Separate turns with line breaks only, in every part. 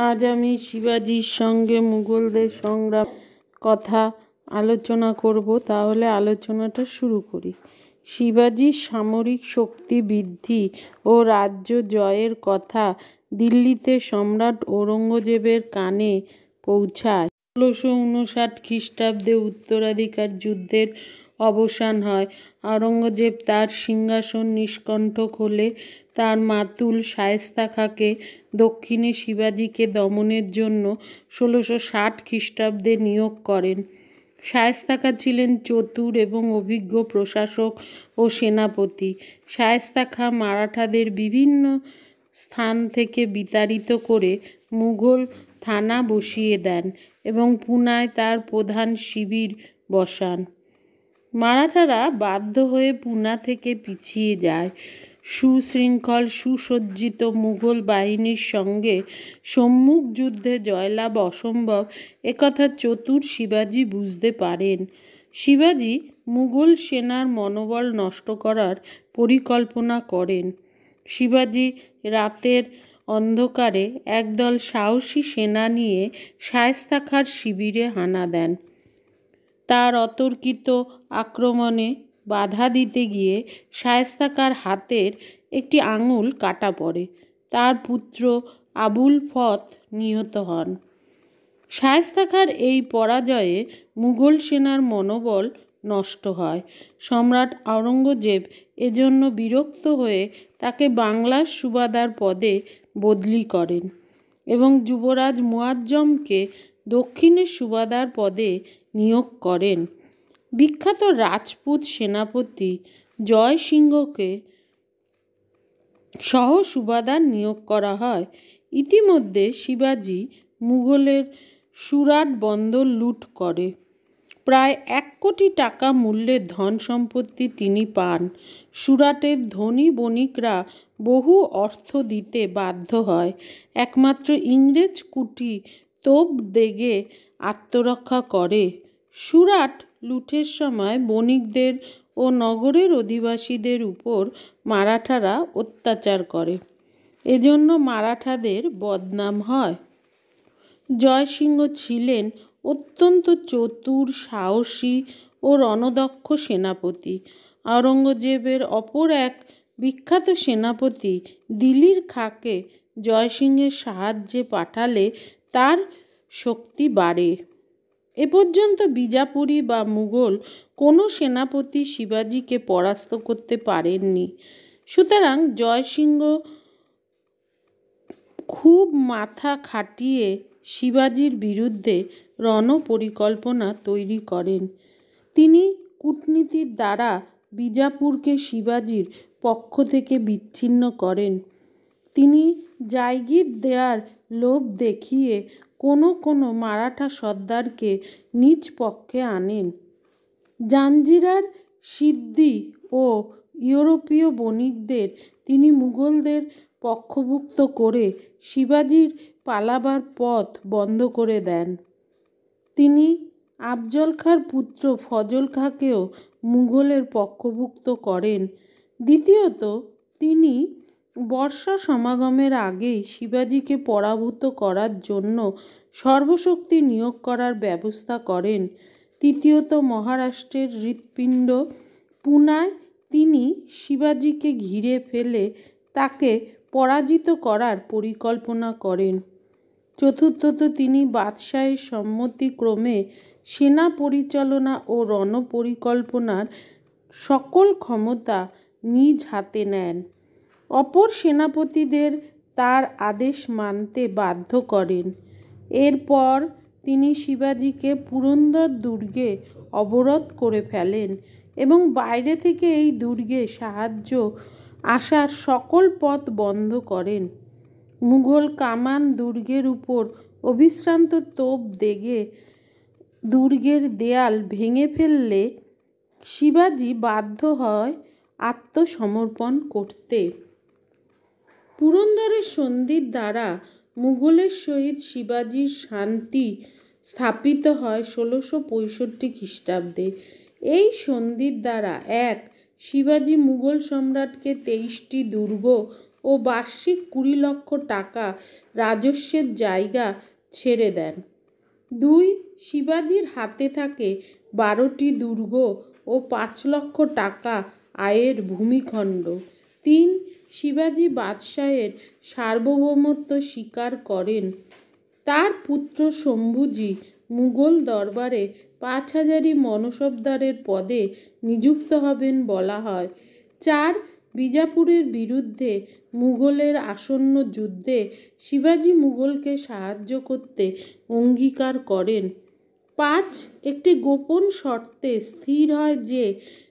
আজ আমি শিবাজির সঙ্গে মুঘলদের সংগ্রাম কথা আলোচনা করব। তাহলে আলোচনাটা শুরু করি। শিবাজির সামরিক শক্তি বৃদ্ধি ও রাজ্য জয়ের কথা দিল্লিতে সম্রাট ঔরঙ্গজেবের কানে পৌঁছায়। 1659 খ্রিস্টাব্দে উত্তরাধিকার যুদ্ধের অবসান হয়। আওরঙ্গজেব তার সিংহাসন নিষ্কণ্টক হলে তার মাতুল শায়েস্তা খাঁকে দক্ষিণে শিবাজিকে দমনের জন্য 1660 খ্রিস্টাব্দে নিয়োগ করেন। শায়েস্তা খাঁ ছিলেন চতুর এবং অভিজ্ঞ প্রশাসক ও সেনাপতি। শায়েস্তা খাঁ মারাঠাদের বিভিন্ন স্থান থেকে বিতাড়িত করে মুঘল থানা বসিয়ে দেন এবং পুনায় তার প্রধান শিবির বসান। মারাঠারা বাধ্য হয়ে পুনা থেকে পিছিয়ে যায়। সুশৃঙ্খল সুসজ্জিত মুঘল বাহিনীর সঙ্গে সম্মুখ যুদ্ধে জয়লাভ অসম্ভব একথা চতুর শিবাজি বুঝতে পারেন। শিবাজি মুঘল সেনার মনোবল নষ্ট করার পরিকল্পনা করেন। শিবাজি রাতের অন্ধকারে একদল সাহসী সেনা নিয়ে শায়েস্তা খাঁর শিবিরে হানা দেন। তার অতর্কিত আক্রমণে বাধা দিতে গিয়ে শায়েস্তা খাঁর হাতের একটি আঙুল কাটা পড়ে। তার পুত্র আবুল ফত নিহত হন। শায়েস্তা খাঁর এই পরাজয়ে মুঘল সেনার মনোবল নষ্ট হয়। সম্রাট আওরঙ্গজেব এজন্য বিরক্ত হয়ে তাকে বাংলার সুবাদার পদে বদলি করেন এবং যুবরাজ মুয়াজ্জমকে দক্ষিণের সুবাদার পদে নিয়োগ করেন। বিখ্যাত রাজপুত সেনাপতি জয় সিংহকে সহ সুবাদার নিয়োগ করা হয়। ইতিমধ্যে শিবাজি মুঘলের সুরাট বন্দর লুট করে প্রায় 1 কোটি টাকা মূল্যের ধন সম্পত্তি তিনি পান। সুরাটের ধনী বণিকরা বহু অর্থ দিতে বাধ্য হয়। একমাত্র ইংরেজ কুটি তোপ দেগে আত্মরক্ষা করে। সুরাট লুঠের সময় বণিকদের ও নগরের অধিবাসীদের উপর মারাঠারা অত্যাচার করে। এজন্য মারাঠাদের বদনাম হয়। জয়সিংহ ছিলেন অত্যন্ত চতুর, সাহসী ও রণদক্ষ সেনাপতি। আওরঙ্গজেবের অপর এক বিখ্যাত সেনাপতি দিলির খাঁকে জয়সিংহের সাহায্যে পাঠালে তার শক্তি বাড়ে। এ পর্যন্ত বিজাপুরি বা মুঘল কোনো সেনাপতি শিবাজিকে পরাস্ত করতে পারেননি। সুতরাং জয়সিংহ খুব মাথা খাটিয়ে শিবাজির বিরুদ্ধে রণপরিকল্পনা তৈরি করেন। তিনি কূটনীতির দ্বারা বিজাপুরকে শিবাজির পক্ষ থেকে বিচ্ছিন্ন করেন। তিনি জায়গির দেয়ার লোভ দেখিয়ে কোনো মারাঠা সর্দারকে নিজ পক্ষে আনেন। জাঞ্জিরার সিদ্দি ও ইউরোপীয় বণিকদের তিনি মুঘলদের পক্ষভুক্ত করে শিবাজির পালাবার পথ বন্ধ করে দেন। তিনি আফজল খাঁর পুত্র ফজল খাঁকেও মুঘলের পক্ষভুক্ত করেন। দ্বিতীয়ত, তিনি বর্ষা সমাগমের আগেই শিবাজিকে পরাভূত করার জন্য সর্বশক্তি নিয়োগ করার ব্যবস্থা করেন। তৃতীয়ত, মহারাষ্ট্রের হৃৎপিণ্ড পুনায় তিনি শিবাজিকে ঘিরে ফেলে তাকে পরাজিত করার পরিকল্পনা করেন। চতুর্থত, তিনি বাদশাহের সম্মতিক্রমে সেনা পরিচালনা ও রণপরিকল্পনার সকল ক্ষমতা নিজ হাতে নেন। অপর সেনাপতিদের তার আদেশ মানতে বাধ্য করেন। এরপর তিনি শিবাজিকে পুরন্দর দুর্গে অবরোধ করে ফেলেন এবং বাইরে থেকে এই দুর্গে সাহায্য আসার সকল পথ বন্ধ করেন। মুঘল কামান দুর্গের উপর অবিশ্রান্ত তোপ দেগে দুর্গের দেয়াল ভেঙে ফেললে শিবাজি বাধ্য হয় আত্মসমর্পণ করতে। পুরন্দরের সন্ধির দ্বারা মুঘলের সহিত শিবাজির শান্তি স্থাপিত হয় 1665 খ্রিস্টাব্দে। এই সন্ধির দ্বারা শিবাজি মুঘল সম্রাটকে 23টি দুর্গ ও বার্ষিক 20 লক্ষ টাকা রাজস্বের জায়গা ছেড়ে দেন। 2. শিবাজির হাতে থাকে 12টি দুর্গ ও 5 লক্ষ টাকা আয়ের ভূমিখণ্ড। 3. শিবাজি বাদশাহের সার্বভৌমত্ব স্বীকার করেন। তার পুত্র শম্ভুজি মুঘল দরবারে 5000 মনসবদারের পদে নিযুক্ত হবেন বলা হয়। 4. বিজাপুরের বিরুদ্ধে মুঘলের আসন্ন যুদ্ধে শিবাজি মুঘলকে সাহায্য করতে অঙ্গীকার করেন। 5. একটি গোপন শর্তে স্থির হয় যে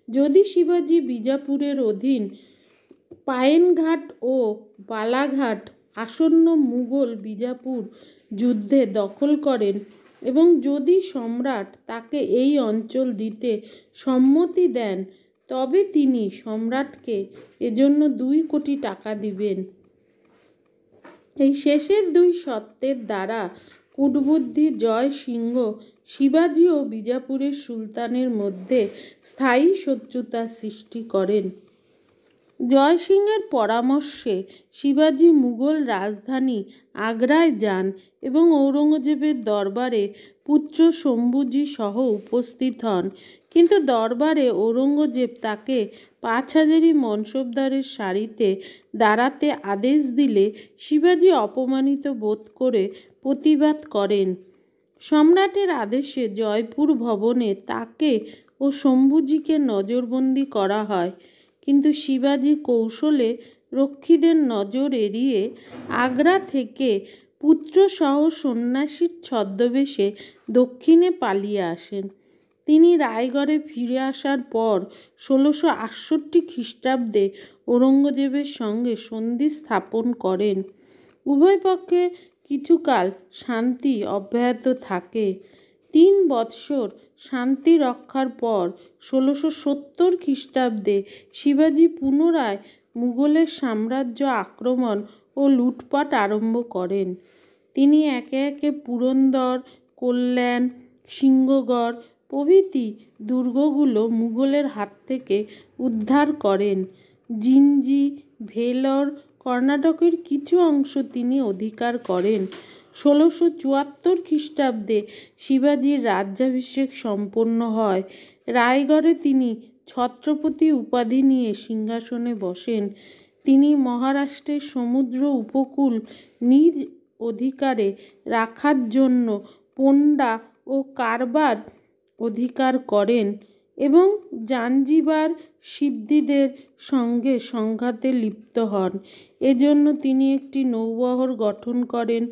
যদি শিবাজি বিজাপুরের অধীন পায়েনঘাট ও বালাঘাট আসন্ন মুঘল বিজাপুর যুদ্ধে দখল করেন এবং যদি সম্রাট তাকে এই অঞ্চল দিতে সম্মতি দেন তবে তিনি সম্রাটকে এজন্য 2 কোটি টাকা দিবেন। এই শেষের 2 শর্তের দ্বারা কূটবুদ্ধি জয় সিংহ শিবাজি ও বিজাপুরের সুলতানের মধ্যে স্থায়ী শত্রুতার সৃষ্টি করেন। জয় সিংহের পরামর্শে শিবাজি মুঘল রাজধানী আগ্রায় যান এবং ঔরঙ্গজেবের দরবারে পুত্র শম্ভুজি সহ উপস্থিত হন, কিন্তু দরবারে ঔরঙ্গজেব তাকে 5000 মনসবদারের সারিতে দাঁড়াতে আদেশ দিলে শিবাজি অপমানিত বোধ করে প্রতিবাদ করেন। সম্রাটের আদেশে জয়পুর ভবনে তাকে ও শম্ভুজিকে নজরবন্দি করা হয়, কিন্তু শিবাজি কৌশলে রক্ষীদের নজর এড়িয়ে আগ্রা থেকে পুত্রসহ সন্ন্যাসীর ছদ্মবেশে দক্ষিণে পালিয়ে আসেন। তিনি রায়গড়ে ফিরে আসার পর 1668 খ্রিস্টাব্দে ঔরঙ্গজেবের সঙ্গে সন্ধি স্থাপন করেন। উভয় পক্ষে কিছুকাল শান্তি অব্যাহত থাকে। 3 বৎসর শান্তি রক্ষার পর 1670 খ্রিস্টাব্দে শিবাজি পুনরায় মুঘলের সাম্রাজ্য আক্রমণ ও লুটপাট আরম্ভ করেন। তিনি একে একে পুরন্দর, কল্যাণ, সিংহগড় প্রভৃতি দুর্গগুলো মুঘলের হাত থেকে উদ্ধার করেন। জিঞ্জি, ভেলোর, কর্ণাটকের কিছু অংশ তিনি অধিকার করেন। 1674 খ্রিস্টাব্দে শিবাজির রাজ্যাভিষেক সম্পন্ন হয়। রায়গড়ে তিনি ছত্রপতি উপাধি নিয়ে সিংহাসনে বসেন। তিনি মহারাষ্ট্রের সমুদ্র উপকূল নিজ অধিকারে রাখার জন্য পোন্ডা ও কারবার অধিকার করেন এবং জাঞ্জিবার সিদ্দিদের সঙ্গে সংঘাতে লিপ্ত হন। এজন্য তিনি একটি নৌবহর গঠন করেন।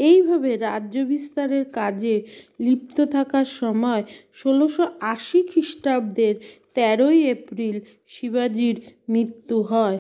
এইভাবে রাজ্য বিস্তারের কাজে লিপ্ত থাকার সময় 1680 খ্রিস্টাব্দের 13 এপ্রিল শিবাজির মৃত্যু হয়।